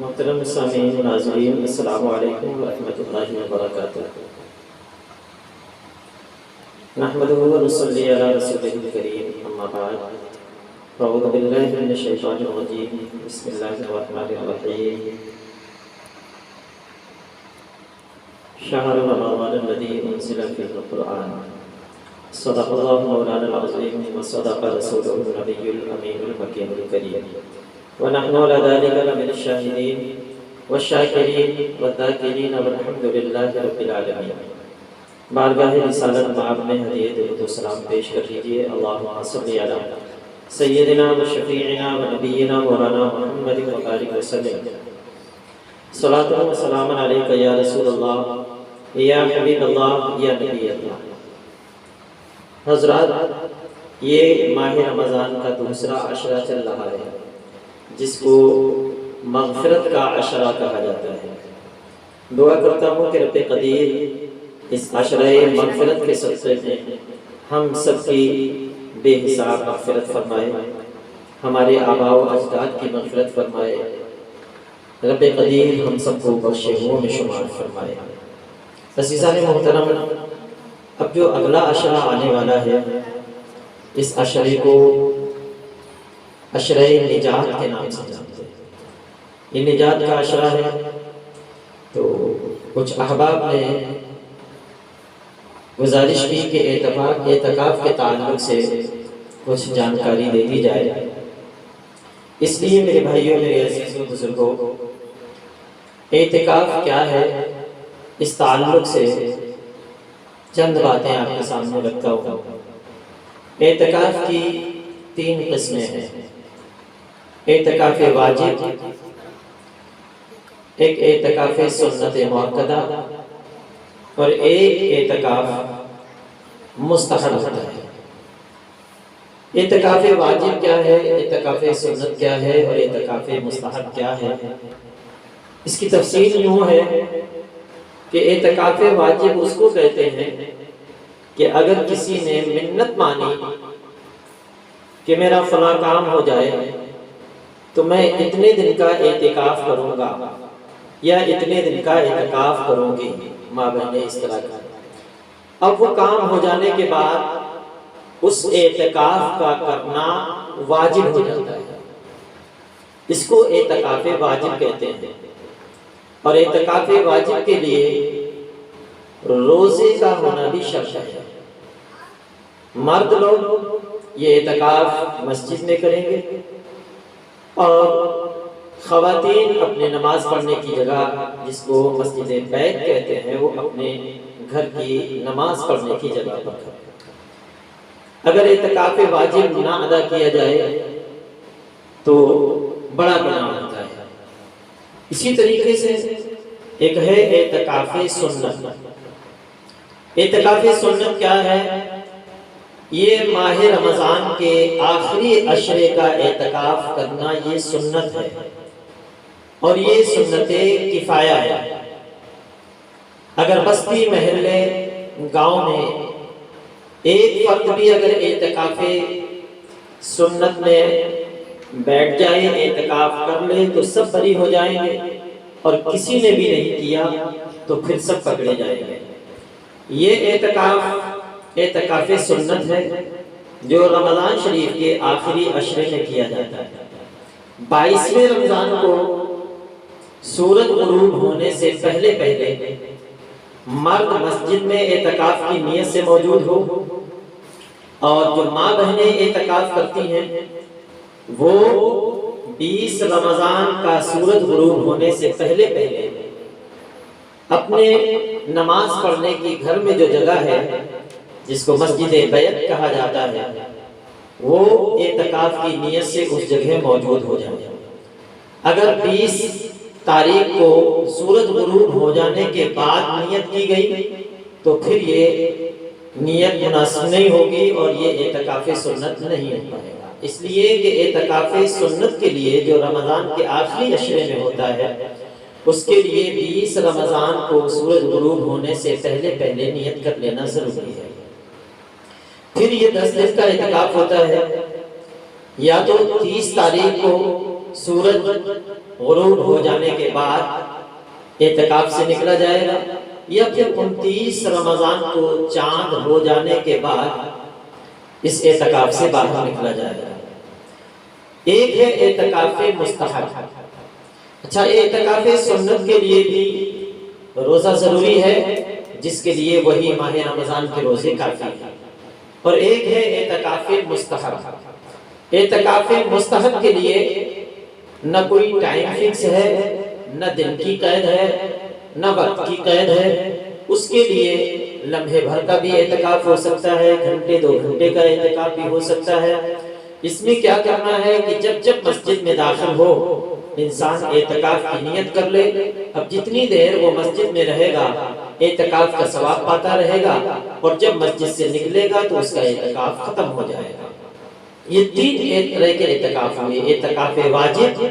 محترم سامعین ناظرین، السلام علیکم ورحمۃ اللہ وبرکاتہ۔ نحمدہ و نصلی علی رسولہ الکریم، اما بعد، اعوذ باللہ من الشیطان الرجیم، بسم اللہ الرحمن الرحیم۔ شہر رمضان الذی انزل فیہ القرآن، صدق اللہ مولانا العظیم وصدق رسولہ النبی الامین المکین الکریم، ونحن على ذلك لمن الشاهدين والشاکرین والذاکرین والحمد للہ رب العالمین۔ بارگاہ رسالت مآب میں ہدیہ درود و سلام پیش کر لیجیے۔ اللہم صلی علی سیدنا و شفیعنا و نبینا مولانا محمد وبارک وسلم۔ صلاۃ و سلام علیک یا رسول اللہ، یا حبیب اللہ، یا نبی اللہ۔ حضرات، یہ ماہ رمضان کا دوسرا عشرہ چل رہا ہے، جس کو مغفرت کا عشرہ کہا جاتا ہے۔ دعا کرتا ہوں کہ رب قدیر اس عشرہ مغفرت کے صدقے میں ہم سب کی بے حساب مغفرت فرمائے، ہمارے آباء و اجداد کی مغفرت فرمائے، رب قدیر ہم سب کو بخشے ہوں میں شمار فرمائے۔ عزیزان محترم، اب جو اگلا عشرہ آنے والا ہے، اس عشرے کو عشرہ نجات کے نام سے جانتے ہیں۔ یہ نجات کا عشرہ ہے، تو کچھ احباب نے گزارش کی کہ اعتکاف کے تعلق سے کچھ جانکاری دے دی جائے۔ اس لیے میرے بھائیوں، میرے عزیزوں، بزرگوں، اعتکاف کیا ہے، اس تعلق سے چند باتیں آپ کے سامنے رکھتا ہوں۔ اعتکاف کی 3 قسمیں ہیں: اعتکاف واجب، ایک اعتکاف سنت مؤکدہ، اور ایک اعتکاف مستحب ہوتا ہے۔ اعتکاف واجب کیا ہے، اعتکاف سنت کیا ہے، اور اعتکاف مستحب کیا ہے؟ اس کی تفصیل یوں ہے کہ اعتکاف واجب اس کو کہتے ہیں کہ اگر کسی نے منت مانی کہ میرا فلاں کام ہو جائے تو میں اتنے دن کا اعتکاف کروں گا یا اتنے دن کا اعتکاف کروں گی، ماں بہنیں اس طرح کا۔ اب وہ کام ہو جانے کے بعد اس اعتکاف کا کرنا واجب ہو جاتا ہے، اس کو اعتکاف واجب کہتے ہیں۔ اور اعتکاف واجب کے لیے روزے کا ہونا بھی شرط ہے۔ مرد لوگ یہ اعتکاف مسجد میں کریں گے، اور خواتین اپنے نماز پڑھنے کی جگہ، جس کو مسجد بیت کہتے ہیں، وہ اپنے گھر کی نماز پڑھنے کی جگہ پر کریں۔ اگر اعتکاف واجب نہ ادا کیا جائے تو بڑا گناہ ہوتا ہے۔ اسی طریقے سے ایک ہے اعتکاف سنت۔ اعتکاف سنت کیا ہے؟ یہ ماہ رمضان کے آخری عشرے کا اعتکاف کرنا، یہ سنت ہے، اور یہ سنت کفایہ ہے۔ اگر بستی محلے گاؤں میں ایک فرد بھی اگر اعتکاف سنت میں بیٹھ جائے، اعتکاف کر لے، تو سب بری ہو جائیں گے، اور کسی نے بھی نہیں کیا تو پھر سب پکڑے جائیں گے۔ یہ اعتکاف سنت ہے جو رمضان شریف کے آخری عشرے میں کیا جاتا ہے۔ 22ویں رمضان کو سورج غروب ہونے سے پہلے مرد مسجد میں اعتکاف کی نیت سے موجود ہو، اور جو ماں بہنیں اعتکاف کرتی ہیں وہ 20 رمضان کا سورج غروب ہونے سے پہلے اپنے نماز پڑھنے کی گھر میں جو جگہ ہے، جس کو مسجد بیت کہا جاتا ہے، وہ اعتکاف کی نیت سے اس جگہ موجود ہو جائے۔ اگر 20 تاریخ کو سورج غروب ہو جانے کے بعد نیت کی گئی تو پھر یہ نیت مناسب نہیں ہوگی، اور یہ اعتکاف سنت نہیں ہو پائے گا۔ اس لیے کہ اعتکاف سنت کے لیے جو رمضان کے آخری عشرے میں ہوتا ہے، اس کے لیے 20 رمضان کو سورج غروب ہونے سے پہلے نیت کر لینا ضروری ہے۔ پھر یہ 10 دن کا اعتکاف ہوتا ہے، یا تو 30 تاریخ کو سورج غروب ہو جانے کے بعد اعتکاف سے نکلا جائے گا، یا پھر 29 رمضان کو چاند ہو جانے کے بعد اس اعتکاف سے باہر نکلا جائے گا۔ ایک ہے اعتکاف مستحب۔ اچھا، اعتکاف سنت کے لیے بھی روزہ ضروری ہے، جس کے لیے وہی ماہ رمضان کے روزے کافی ہیں، اور ایک ہے اعتکاف مستحب۔ اعتکاف مستحب کے لیے نہ کوئی ٹائم فکس ہے، نہ دن کی قید ہے، نہ وقت کی قید ہے۔ اس کے لیے لمحے بھر کا بھی اعتکاف ہو سکتا ہے، گھنٹے 2 گھنٹے کا اعتکاف بھی ہو سکتا ہے۔ اس میں کیا کرنا ہے کہ جب جب مسجد میں داخل ہو انسان اعتکاف کی نیت کر لے۔ اب جتنی دیر وہ مسجد میں رہے گا اعتکاف کا ثواب پاتا رہے گا، اور جب مسجد سے نکلے گا تو اس کا اعتکاف ختم ہو جائے گا۔ یہ 3 طرح کے اعتکاف ہوئے: اعتکاف واجب،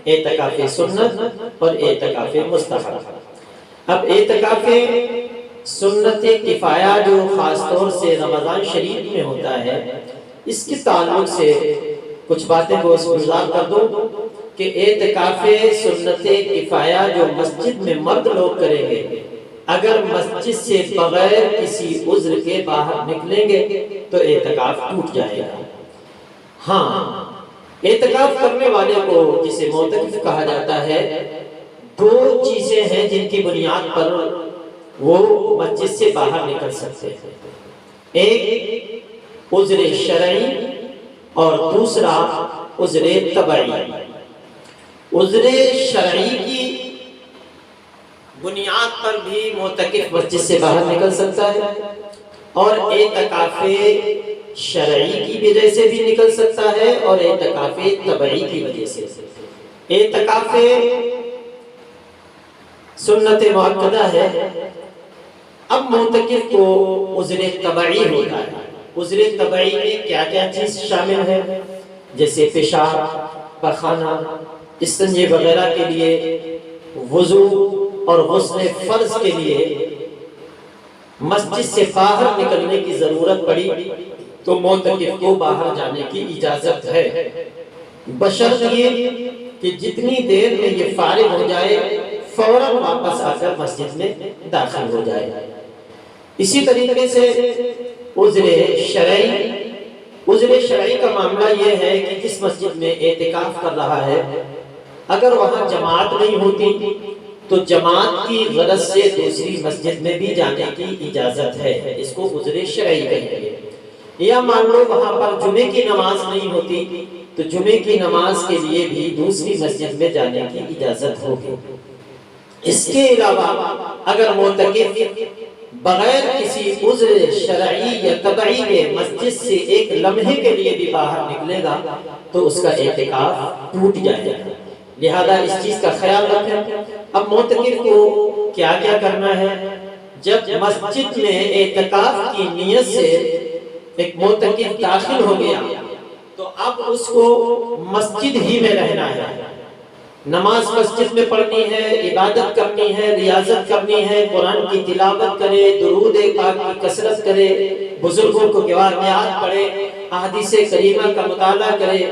اعتکاف سنت اور اعتکاف مستحب۔ اب اعتکاف سنت کفایہ جو خاص طور سے رمضان شریف میں ہوتا ہے، اس کے تعلق سے کچھ باتیں گزار کر دوں کہ اعتکاف سنت کفایہ جو مسجد میں مرد لوگ کریں گے، اگر مسجد سے بغیر کسی عذر کے باہر نکلیں گے تو اعتکاف ٹوٹ جائے گا۔ ہاں، اعتکاف کرنے والے کو جسے معتکف کہا جاتا ہے، 2 چیزیں ہیں جن کی بنیاد پر وہ مسجد سے باہر نکل سکتے ہیں۔ ایک عذر شرعی اور دوسرا عذر طبعی۔ عذر شرعی کی بنیاد پر بھی معتکف مسجد سے باہر نکل سکتا ہے، اور اعتکاف شرعی کی وجہ سے بھی نکل سکتا ہے، اور اعتکاف طبعی کی وجہ سے۔ اعتکاف سنت مؤکدہ ہے۔ اب معتکف کو عذر طبعی ہوتا ہے۔ عذر طبعی میں کیا کیا چیز شامل ہے؟ جیسے پیشاب، پخانہ، استنجے وغیرہ کے لیے، وضو اور غسل فرض کے لیے مسجد سے باہر نکلنے کی ضرورت پڑی تو معتکف کو باہر جانے کی اجازت ہے، بشرط یہ کہ جتنی دیر میں یہ فارغ ہو جائے فوراً واپس آ کر مسجد میں داخل ہو جائے۔ اسی طریقے سے عذر شرعی، عذر شرعی کا معاملہ یہ ہے کہ جس مسجد میں اعتکاف کر رہا ہے اگر وہاں جماعت نہیں ہوتی تو جماعت کی غرض سے دوسری مسجد میں بھی جانے کی اجازت ہے، اس کو عذر شرعی کہیں گے۔ یا مان لو وہاں پر جمعے کی نماز نہیں ہوتی تو جمعے کی نماز کے لیے بھی دوسری مسجد میں جانے کی اجازت ہوگی۔ اس کے علاوہ اگر معتکف بغیر کسی عذر شرعی یا طبعی کے مسجد سے ایک لمحے کے لیے بھی باہر نکلے گا تو اس کا اعتکاف ٹوٹ جائے گا۔ لہذا اس چیز کا خیال رکھیں۔ اب معتکف کو کیا کیا کرنا ہے؟ جب مسجد میں اعتکاف کی نیت سے ایک معتکف داخل ہو گیا تو اب اس کو مسجد ہی میں رہنا ہے، نماز مسجد میں پڑھنی ہے، عبادت کرنی ہے، ریاضت کرنی ہے، قرآن کی تلاوت کرے، درود پاک کی کثرت کرے، بزرگوں کو واقعات پڑھے، احادیث کریمہ کا مطالعہ کرے،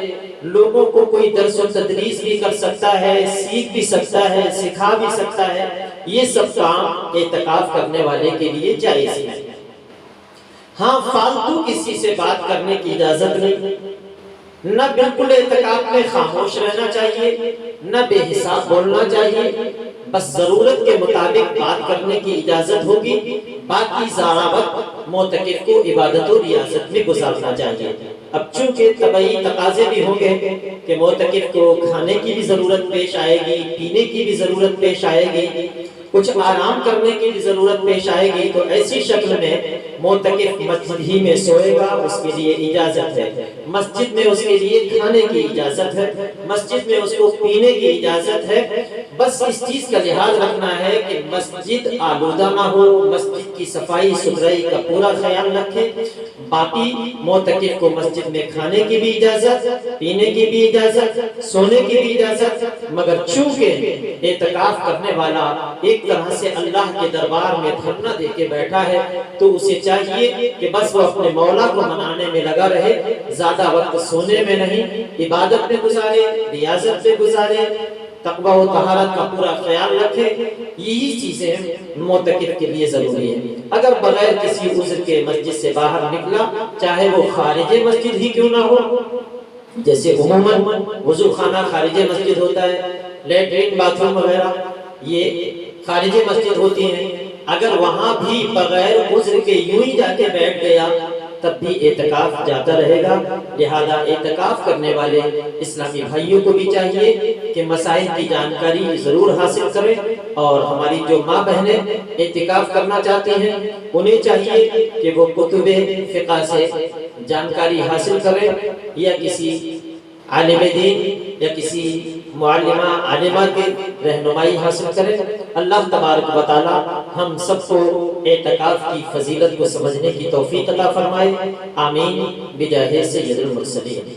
لوگوں کو کوئی درس و تدریس بھی کر سکتا ہے، سیکھ بھی سکتا ہے، سکھا بھی سکتا ہے۔ یہ سب کام اعتکاف کرنے والے کے لیے جائز ہے۔ ہاں، فالتو کسی سے بات کرنے کی اجازت نہیں، نہ بالکل اعتکاف میں خاموش رہنا چاہیے، نہ بے حساب بولنا چاہیے، بس ضرورت کے مطابق بات کرنے کی اجازت ہوگی، باقی سارا وقت معتکف کو عبادت و ریاضت میں گزارنا چاہیے۔ اب چونکہ طبعی تقاضے بھی ہوں گے کہ معتکف کو کھانے کی بھی ضرورت پیش آئے گی، پینے کی بھی ضرورت پیش آئے گی، کچھ آرام کرنے کی بھی ضرورت پیش آئے گی، تو ایسی شکل میں معتکف مسجد ہی میں سوئے گا، اس کے لیے اجازت ہے، مسجد میں اس کے لیے کھانے کی اجازت ہے، مسجد میں اس کو پینے کی اجازت ہے۔ بس اس چیز کا لحاظ رکھنا ہے کہ مسجد آلودہ نہ ہو، مسجد کی صفائی ستھرائی کا پورا خیال رکھیں۔ باقی معتکف کو مسجد میں کھانے کی بھی اجازت، پینے کی بھی اجازت، سونے کی بھی اجازت، مگر چونکہ اعتکاف کرنے والا ایک طرح سے اللہ کے دربار میں دھرنا دے کے بیٹھا ہے تو اسے چاہیے کہ بس وہ اپنے مولا کو منانے میں لگا رہے، زیادہ وقت سونے میں نہیں، عبادت میں گزارے، ریاضت میں گزارے، تقوی و طہارت کا پورا خیال رکھے۔ یہی چیزیں معتکف کے لیے ضروری ہے۔ اگر بغیر کسی عذر کے مسجد سے باہر نکلا، چاہے وہ خارج مسجد ہی کیوں نہ ہو، جیسے عموماً وضو خانہ خارج مسجد ہوتا ہے، لیٹرین باتھ روم وغیرہ یہ خارج مسجد ہوتی ہیں، اگر وہاں بھی بغیر عذر کے یوں ہی جا کے بیٹھ گیا تب بھی اعتکاف جاتا رہے گا۔ لہذا اعتکاف کرنے والے اسلامی بھائیوں کو بھی چاہیے کہ مسائل کی جانکاری ضرور حاصل کریں، اور ہماری جو ماں بہنیں اعتکاف کرنا چاہتی ہیں انہیں چاہیے کہ وہ کتب فقہ سے جانکاری حاصل کریں، یا کسی عالم دین یا کسی معلمہ عالمہ کی رہنمائی حاصل کریں۔ اللہ تبارک و تعالی ہم سب کو اعتکاف کی فضیلت کو سمجھنے کی توفیق عطا فرمائے، آمین بجاہ سید المرسلین۔